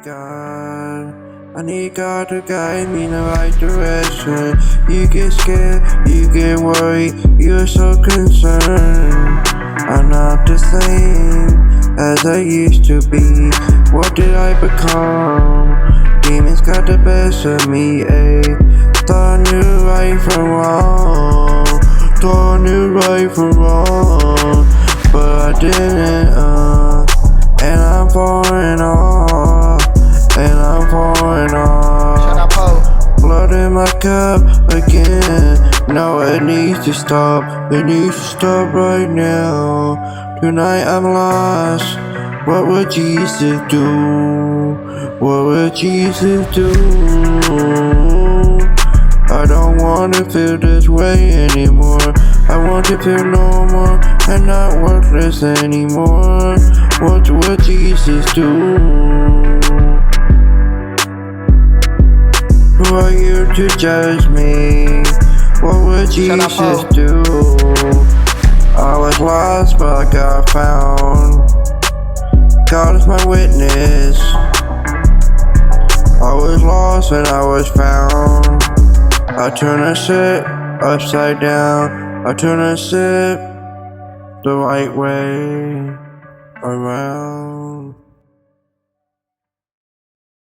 God. I need God to guide me in the right direction. You get scared, you get worried, you're so concerned. I'm not the same as I used to be. What did I become? Demons got the best of me, ayy. Thought I knew right from wrong. Thought I knew right from wrong, but I didn't, and I'm falling off, and I'm falling off. Blood in my cup again. No, it needs to stop. It needs to stop right now. Tonight I'm lost. What would Jesus do? What would Jesus do? I don't wanna feel this way anymore. I want to feel normal and not worthless anymore. What would Jesus do? Who are you to judge me? What would Jesus do? I was lost but I got found. God is my witness. I was lost and I was found. I turn a ship upside down. I turn a ship the right way around.